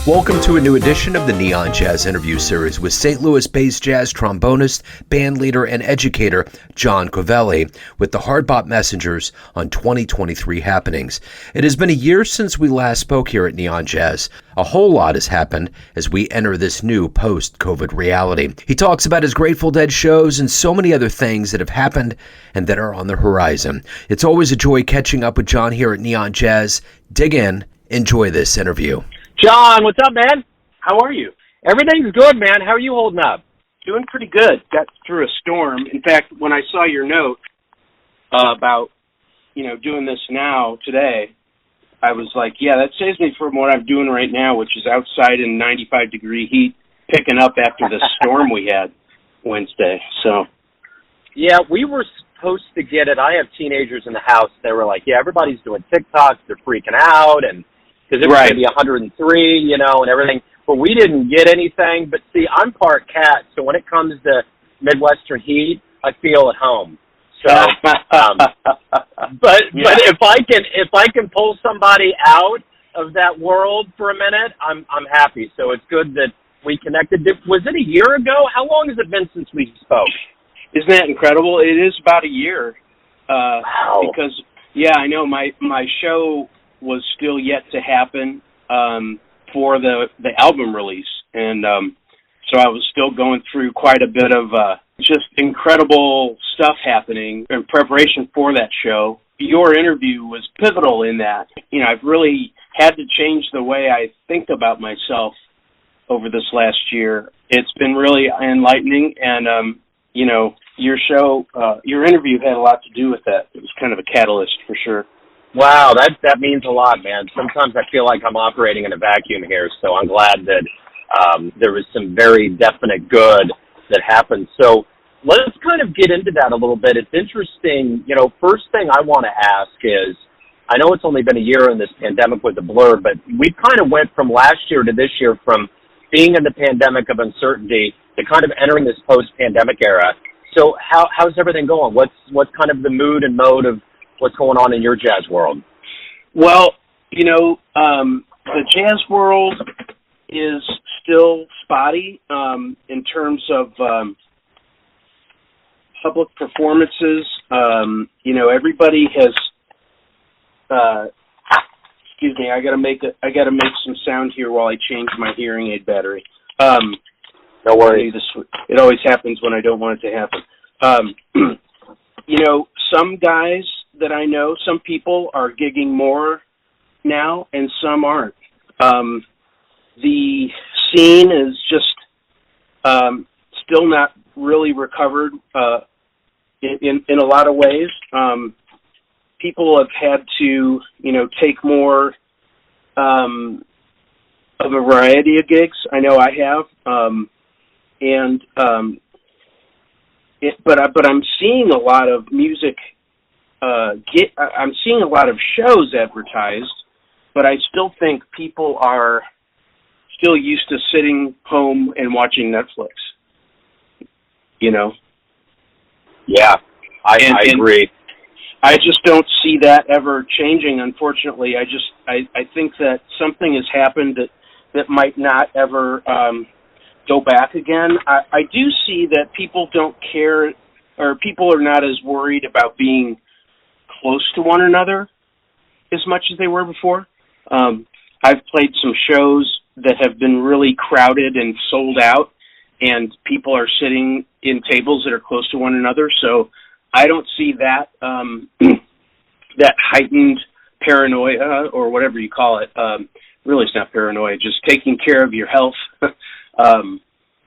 Welcome to a new edition of the Neon Jazz interview series with St. Louis-based jazz trombonist, bandleader, and educator John Covelli with the Hard Bop Messengers on 2023 happenings. It has been a year since we last spoke here at Neon Jazz. A whole lot has happened as we enter this new post-COVID reality. He talks about his Grateful Dead shows and so many other things that have happened and that are on the horizon. It's always a joy catching up with John here at Neon Jazz. Dig in. Enjoy this interview. John, what's up, man? How are you? Everything's good, man. How are you holding up? Doing pretty good. Got through a storm. In fact, when I saw your note about, doing this now, today, I was like, yeah, that saves me from what I'm doing right now, which is outside in 95-degree heat, picking up after the storm we had Wednesday. So, yeah, we were supposed to get it. I have teenagers in the house. They were like, yeah, everybody's doing TikToks. They're freaking out, and because it was going to be 103, and everything. But we didn't get anything. But see, I'm part cat, so when it comes to Midwestern heat, I feel at home. So, but if I can pull somebody out of that world for a minute, I'm happy. So it's good that we connected. Was it a year ago? How long has it been since we spoke? Isn't that incredible? It is about a year. Wow. Because I know my show was still yet to happen for the album release. And so I was still going through quite a bit of just incredible stuff happening in preparation for that show. Your interview was pivotal in that. I've really had to change the way I think about myself over this last year. It's been really enlightening, and, your show, your interview had a lot to do with that. It was kind of a catalyst for sure. Wow, that means a lot, man. Sometimes I feel like I'm operating in a vacuum here, so I'm glad that there was some very definite good that happened. So let's kind of get into that a little bit. It's interesting. First thing I want to ask is, I know it's only been a year and this pandemic was a blur, but we kind of went from last year to this year, from being in the pandemic of uncertainty to kind of entering this post-pandemic era. So how's everything going? What's kind of the mood and mode of what's going on in your jazz world? Well, the jazz world is still spotty in terms of public performances. Everybody has. Excuse me, I gotta make some sound here while I change my hearing aid battery. No worries. It always happens when I don't want it to happen. Some guys that I know, some people are gigging more now and some aren't. The scene is just still not really recovered in a lot of ways. People have had to, take more of a variety of gigs. I know I have. But I'm seeing a lot of music. I'm seeing a lot of shows advertised, but I still think people are still used to sitting home and watching Netflix. Yeah, I agree. I just don't see that ever changing, unfortunately. I think that something has happened that might not ever go back again. I do see that people don't care, or people are not as worried about being close to one another as much as they were before. I've played some shows that have been really crowded and sold out, and people are sitting in tables that are close to one another. So I don't see that that heightened paranoia, or whatever you call it. Really, it's not paranoia, just taking care of your health.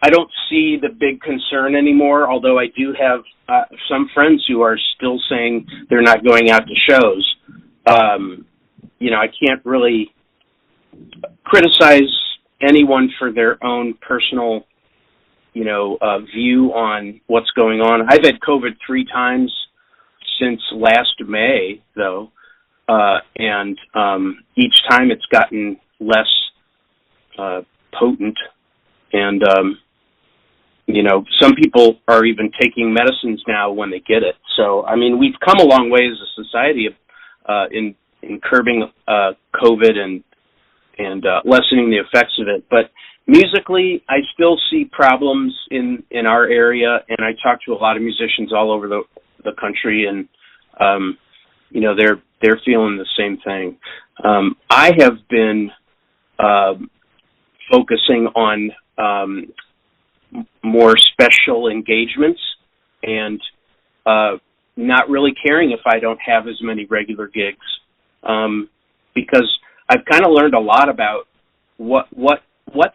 I don't see the big concern anymore, although I do have some friends who are still saying they're not going out to shows. I can't really criticize anyone for their own personal, view on what's going on. I've had COVID 3 times since last May, though, and each time it's gotten less potent, and some people are even taking medicines now when they get it. So, we've come a long way as a society in curbing COVID lessening the effects of it. But musically, I still see problems in our area, and I talk to a lot of musicians all over the country, and they're feeling the same thing. I have been focusing on more special engagements and not really caring if I don't have as many regular gigs, because I've kind of learned a lot about what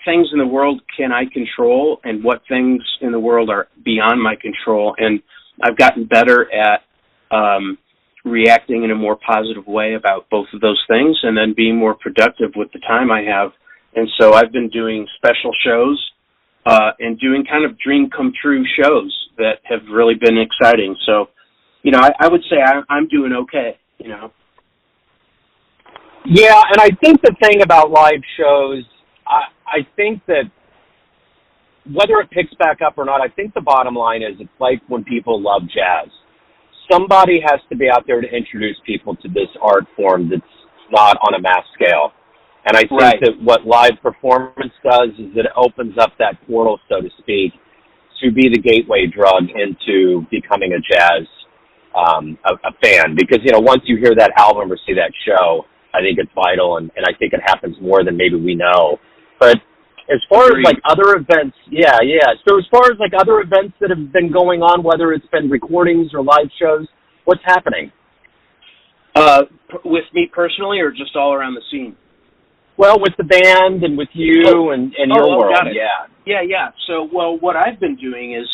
things in the world can I control and what things in the world are beyond my control, and I've gotten better at reacting in a more positive way about both of those things, and then being more productive with the time I have. And so I've been doing special shows and doing kind of dream come true shows that have really been exciting. So, I would say I'm doing okay, Yeah, and I think the thing about live shows, I think that whether it picks back up or not, I think the bottom line is it's like when people love jazz. Somebody has to be out there to introduce people to this art form that's not on a mass scale. And I think that what live performance does is it opens up that portal, so to speak, to be the gateway drug into becoming a jazz a fan. Because, once you hear that album or see that show, I think it's vital, and I think it happens more than maybe we know. But as far as, other events, yeah. So as far as, other events that have been going on, whether it's been recordings or live shows, what's happening? With me personally, or just all around the scene? Well, with the band and with you and your world. Got it. Yeah. So, what I've been doing is,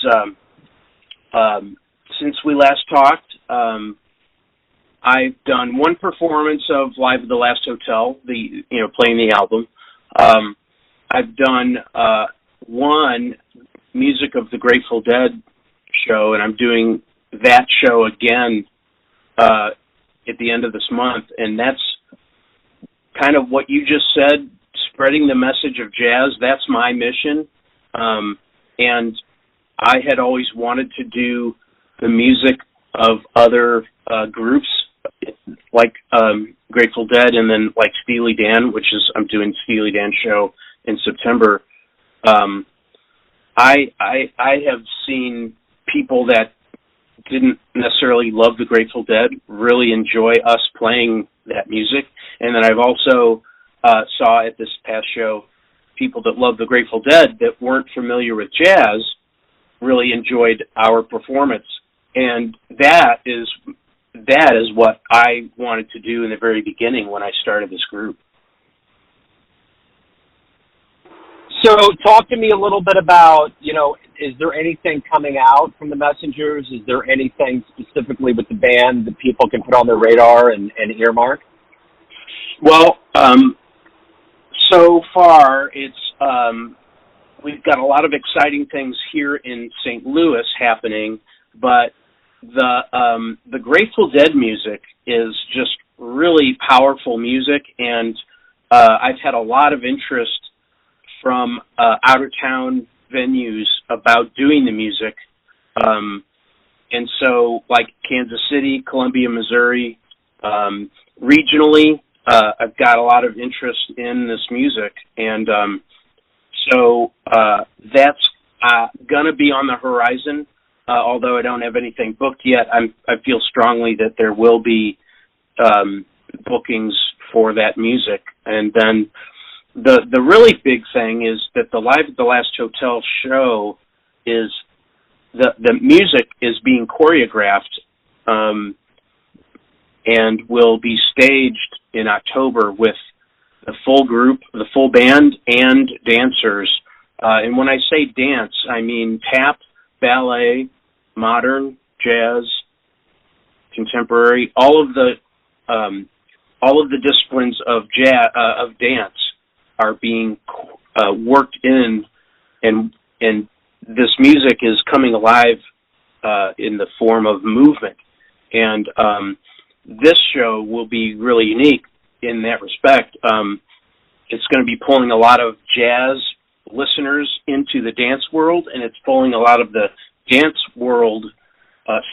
since we last talked, I've done one performance of Live at the Last Hotel, playing the album. I've done one Music of the Grateful Dead show, and I'm doing that show again at the end of this month, and that's kind of what you just said, spreading the message of jazz. That's my mission, and I had always wanted to do the music of other groups, like Grateful Dead, and then like Steely Dan, I'm doing Steely Dan show in September. I have seen people that didn't necessarily love the Grateful Dead really enjoy us playing that music, and then I've also saw at this past show people that love the Grateful Dead that weren't familiar with jazz really enjoyed our performance, and that is what I wanted to do in the very beginning when I started this group. So talk to me a little bit about, is there anything coming out from the Messengers? Is there anything specifically with the band that people can put on their radar and earmark? Well, so far it's we've got a lot of exciting things here in St. Louis happening, but the Grateful Dead music is just really powerful music, and I've had a lot of interest from out-of-town venues about doing the music. And so, like Kansas City, Columbia, Missouri, regionally, I've got a lot of interest in this music. And so that's going to be on the horizon, although I don't have anything booked yet. I feel strongly that there will be bookings for that music. And then the really big thing is that the Live at the Last Hotel show is the music is being choreographed and will be staged in October with the full group, the full band, and dancers. And when I say dance, I mean tap, ballet, modern, jazz, contemporary, all of the disciplines of dance are being worked in, and this music is coming alive in the form of movement. And this show will be really unique in that respect. It's going to be pulling a lot of jazz listeners into the dance world, and it's pulling a lot of the dance world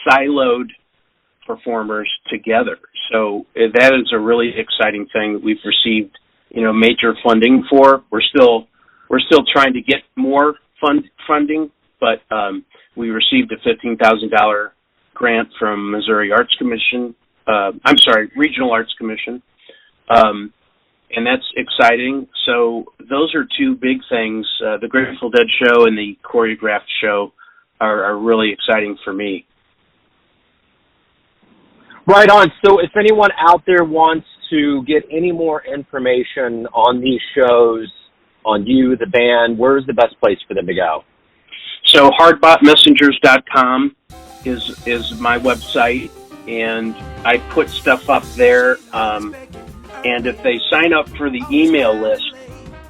siloed performers together. So that is a really exciting thing that we've received major funding for. We're still trying to get more funding, but we received a $15,000 grant from Missouri Arts Commission. Regional Arts Commission, and that's exciting. So those are two big things. The Grateful Dead show and the choreographed show are really exciting for me. Right on. So if anyone out there wants to get any more information on these shows, on you, the band, where's the best place for them to go? So hardbopmessengers.com is my website, and I put stuff up there. And if they sign up for the email list,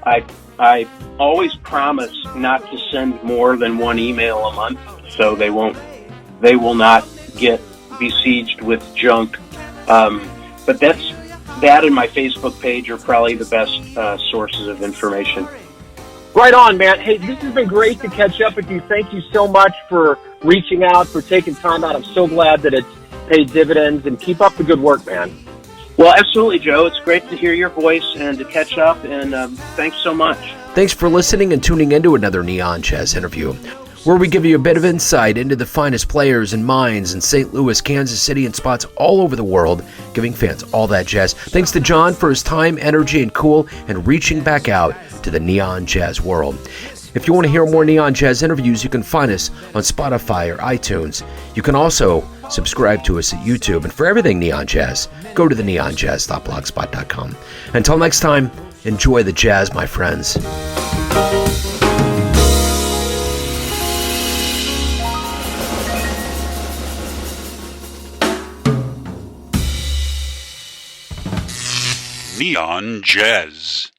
I always promise not to send more than one email a month, so they will not get besieged with junk. But that and my Facebook page are probably the best sources of information. Right on, man. Hey, this has been great to catch up with you. Thank you so much for reaching out, for taking time out. I'm so glad that it's paid dividends, and keep up the good work, man. Well, absolutely, Joe. It's great to hear your voice and to catch up, and thanks so much. Thanks for listening and tuning into another Neon Jazz interview, where we give you a bit of insight into the finest players and minds in St. Louis, Kansas City, and spots all over the world, giving fans all that jazz. Thanks to John for his time, energy, and cool, and reaching back out to the Neon Jazz world. If you want to hear more Neon Jazz interviews, you can find us on Spotify or iTunes. You can also subscribe to us at YouTube. And for everything Neon Jazz, go to the neonjazz.blogspot.com. Until next time, enjoy the jazz, my friends. Neon Jazz.